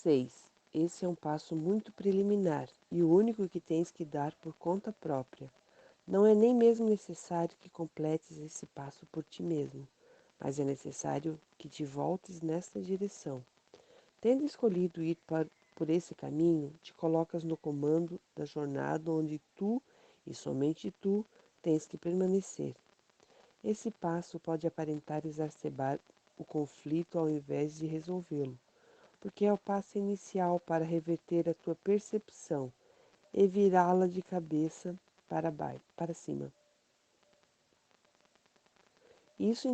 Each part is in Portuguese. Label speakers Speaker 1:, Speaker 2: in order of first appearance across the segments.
Speaker 1: 6. Esse é um passo muito preliminar e o único que tens que dar por conta própria. Não é nem mesmo necessário que completes esse passo por ti mesmo, mas é necessário que te voltes nesta direção. Tendo escolhido ir por esse caminho, te colocas no comando da jornada onde tu, e somente tu, tens que permanecer. Esse passo pode aparentar exacerbar o conflito ao invés de resolvê-lo, porque é o passo inicial para reverter a tua percepção e virá-la de cabeça para baixo, para cima. Isso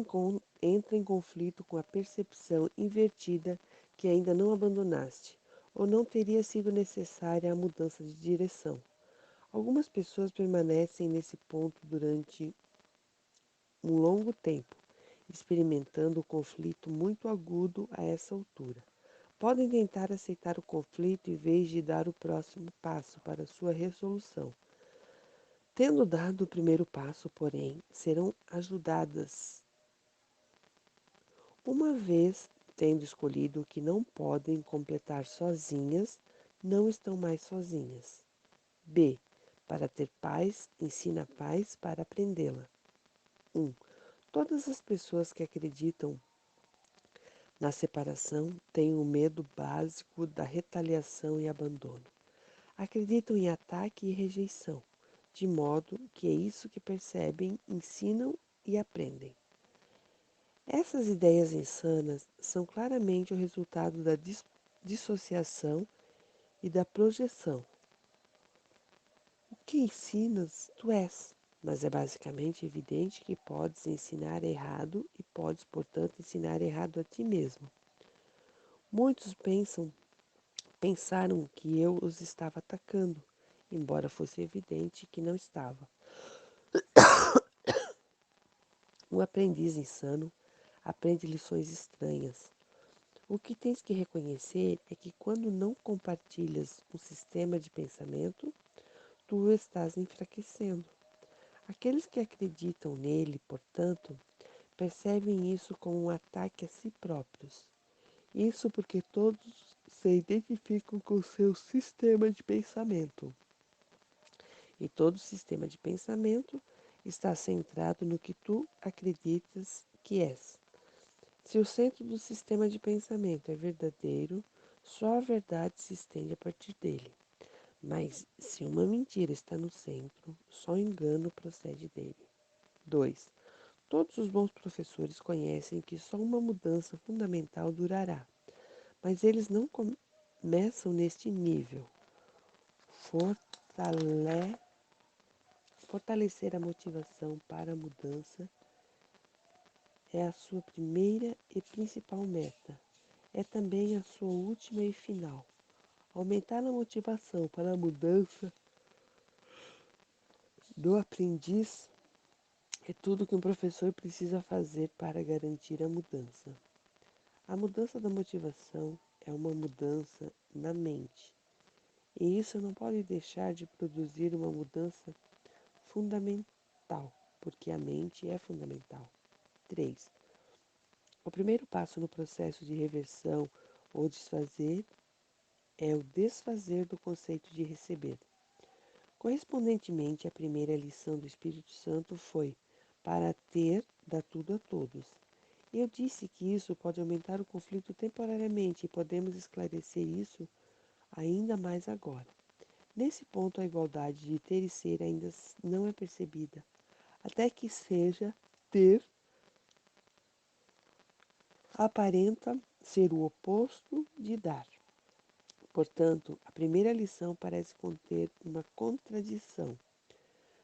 Speaker 1: entra em conflito com a percepção invertida que ainda não abandonaste, ou não teria sido necessária a mudança de direção. Algumas pessoas permanecem nesse ponto durante um longo tempo, experimentando o conflito muito agudo a essa altura. Podem tentar aceitar o conflito em vez de dar o próximo passo para sua resolução. Tendo dado o primeiro passo, porém, serão ajudadas. Uma vez tendo escolhido o que não podem completar sozinhas, não estão mais sozinhas. B. Para ter paz, ensina a paz para aprendê-la. 1. Todas as pessoas que acreditam na separação têm o medo básico da retaliação e abandono. Acreditam em ataque e rejeição, de modo que é isso que percebem, ensinam e aprendem. Essas ideias insanas são claramente o resultado da dissociação e da projeção. O que ensinas, tu és, mas é basicamente evidente que podes ensinar errado e podes, portanto, ensinar errado a ti mesmo. Muitos pensaram que eu os estava atacando, embora fosse evidente que não estava. Um aprendiz insano aprende lições estranhas. O que tens que reconhecer é que quando não compartilhas um sistema de pensamento, tu o estás enfraquecendo. Aqueles que acreditam nele, portanto, percebem isso como um ataque a si próprios. Isso porque todos se identificam com seu sistema de pensamento. E todo sistema de pensamento está centrado no que tu acreditas que és. Se o centro do sistema de pensamento é verdadeiro, só a verdade se estende a partir dele. Mas se uma mentira está no centro, só o engano procede dele. 2. Todos os bons professores conhecem que só uma mudança fundamental durará, mas eles não começam neste nível. Fortalecer a motivação para a mudança é a sua primeira e principal meta. É também a sua última e final. Aumentar a motivação para a mudança do aprendiz é tudo que um professor precisa fazer para garantir a mudança. A mudança da motivação é uma mudança na mente, e isso não pode deixar de produzir uma mudança fundamental, porque a mente é fundamental. 3. O primeiro passo no processo de reversão ou desfazer é o desfazer do conceito de receber. Correspondentemente, a primeira lição do Espírito Santo foi: para ter, dá tudo a todos. Eu disse que isso pode aumentar o conflito temporariamente e podemos esclarecer isso ainda mais agora. Nesse ponto, a igualdade de ter e ser ainda não é percebida, até que seja ter aparenta ser o oposto de dar. Portanto, a primeira lição parece conter uma contradição,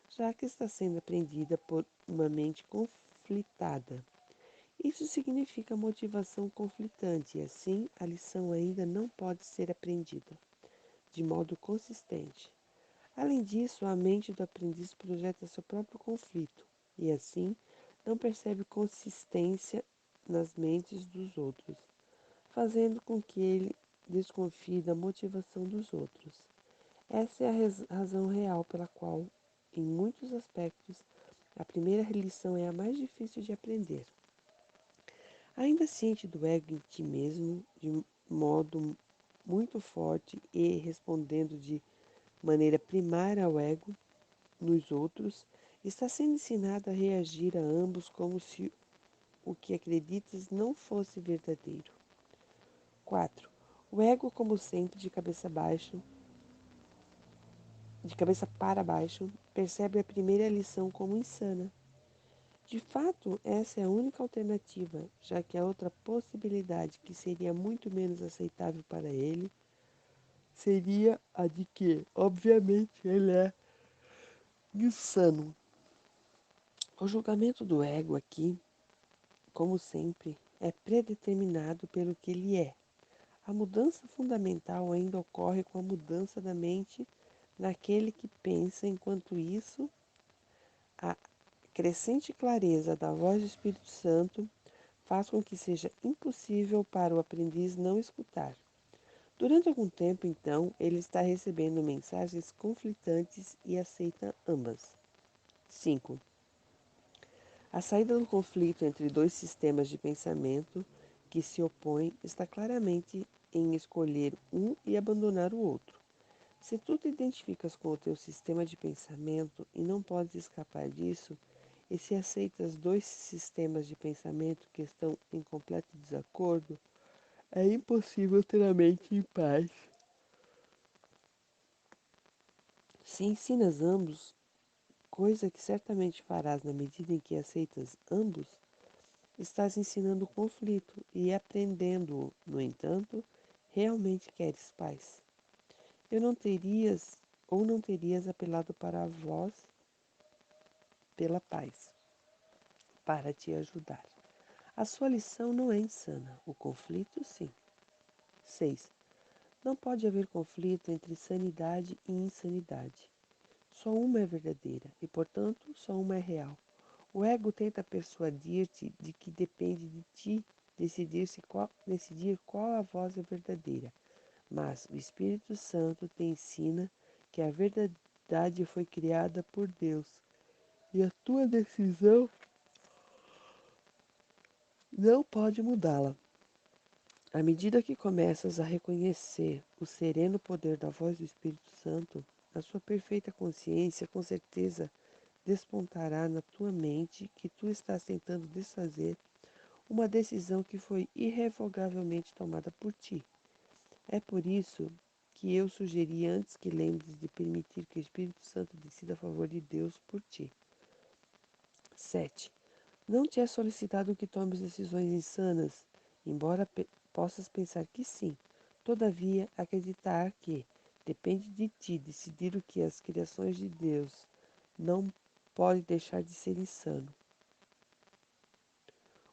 Speaker 1: já que está sendo aprendida por uma mente conflitada. Isso significa motivação conflitante e, assim, a lição ainda não pode ser aprendida de modo consistente. Além disso, a mente do aprendiz projeta seu próprio conflito e, assim, não percebe consistência nas mentes dos outros, fazendo com que ele desconfie da motivação dos outros. Essa é a razão real pela qual, em muitos aspectos, a primeira lição é a mais difícil de aprender. Ainda ciente do ego em ti mesmo, de modo muito forte e respondendo de maneira primária ao ego nos outros, está sendo ensinado a reagir a ambos como se o que acreditas não fosse verdadeiro. 4. O ego, como sempre, de cabeça para baixo, percebe a primeira lição como insana. De fato, essa é a única alternativa, já que a outra possibilidade, que seria muito menos aceitável para ele, seria a de que, obviamente, ele é insano. O julgamento do ego aqui, como sempre, é predeterminado pelo que ele é. A mudança fundamental ainda ocorre com a mudança da mente naquele que pensa, enquanto isso, a crescente clareza da voz do Espírito Santo faz com que seja impossível para o aprendiz não escutar. Durante algum tempo, então, ele está recebendo mensagens conflitantes e aceita ambas. 5. A saída do conflito entre dois sistemas de pensamento que se opõem está claramente em escolher um e abandonar o outro. Se tu te identificas com o teu sistema de pensamento e não podes escapar disso, e se aceitas dois sistemas de pensamento que estão em completo desacordo, é impossível ter a mente em paz. Se ensinas ambos, coisa que certamente farás na medida em que aceitas ambos, estás ensinando o conflito e aprendendo-o, no entanto, realmente queres paz. Não terias apelado para a voz pela paz, para te ajudar. A sua lição não é insana, o conflito sim. 6. Não pode haver conflito entre sanidade e insanidade. Só uma é verdadeira e, portanto, só uma é real. O ego tenta persuadir-te de que depende de ti decidir qual a voz é verdadeira, mas o Espírito Santo te ensina que a verdade foi criada por Deus e a tua decisão não pode mudá-la. À medida que começas a reconhecer o sereno poder da voz do Espírito Santo, a sua perfeita consciência com certeza despontará na tua mente que tu estás tentando desfazer uma decisão que foi irrevogavelmente tomada por ti. É por isso que eu sugeri antes que lembres de permitir que o Espírito Santo decida a favor de Deus por ti. 7. Não te é solicitado que tomes decisões insanas, embora possas pensar que sim. Todavia, acreditar que depende de ti decidir o que as criações de Deus não pode deixar de ser insano.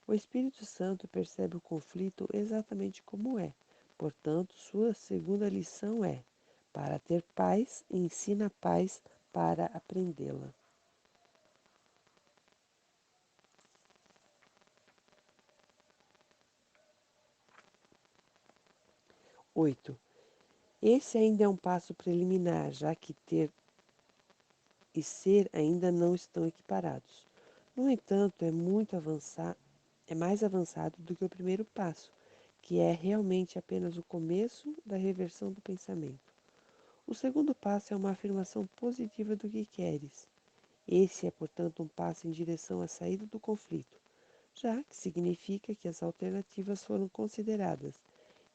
Speaker 1: O Espírito Santo percebe o conflito exatamente como é. Portanto, sua segunda lição é: para ter paz, ensina a paz para aprendê-la. 8. Esse ainda é um passo preliminar, já que ter e ser ainda não estão equiparados. No entanto, é mais avançado do que o primeiro passo, que é realmente apenas o começo da reversão do pensamento. O segundo passo é uma afirmação positiva do que queres. Esse é, portanto, um passo em direção à saída do conflito, já que significa que as alternativas foram consideradas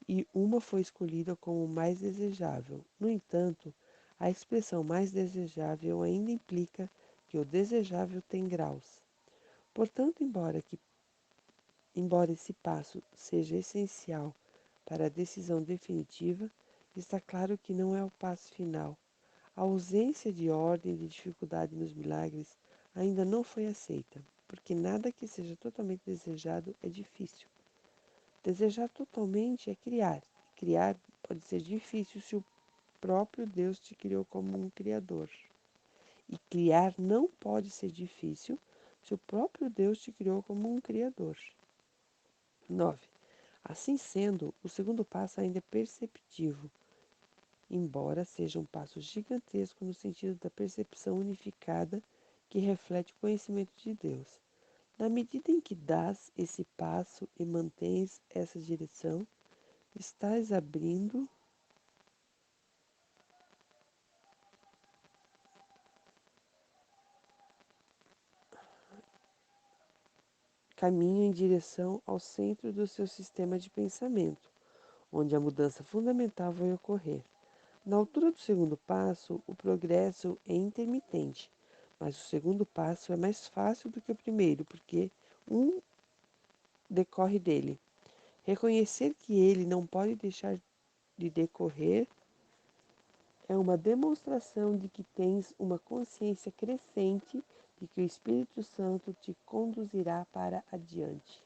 Speaker 1: e uma foi escolhida como mais desejável. No entanto, a expressão mais desejável ainda implica que o desejável tem graus. Portanto, embora esse passo seja essencial para a decisão definitiva, está claro que não é o passo final. A ausência de ordem e de dificuldade nos milagres ainda não foi aceita, porque nada que seja totalmente desejado é difícil. Desejar totalmente é criar. Criar pode ser difícil se o próprio Deus te criou como um criador. E criar não pode ser difícil se o próprio Deus te criou como um criador. 9. Assim sendo, o segundo passo ainda é perceptivo, embora seja um passo gigantesco no sentido da percepção unificada que reflete o conhecimento de Deus. Na medida em que dás esse passo e mantens essa direção, estás abrindo caminho em direção ao centro do seu sistema de pensamento, onde a mudança fundamental vai ocorrer. Na altura do segundo passo, o progresso é intermitente, mas o segundo passo é mais fácil do que o primeiro, porque um decorre dele. Reconhecer que ele não pode deixar de decorrer é uma demonstração de que tens uma consciência crescente de que o Espírito Santo te conduzirá para adiante.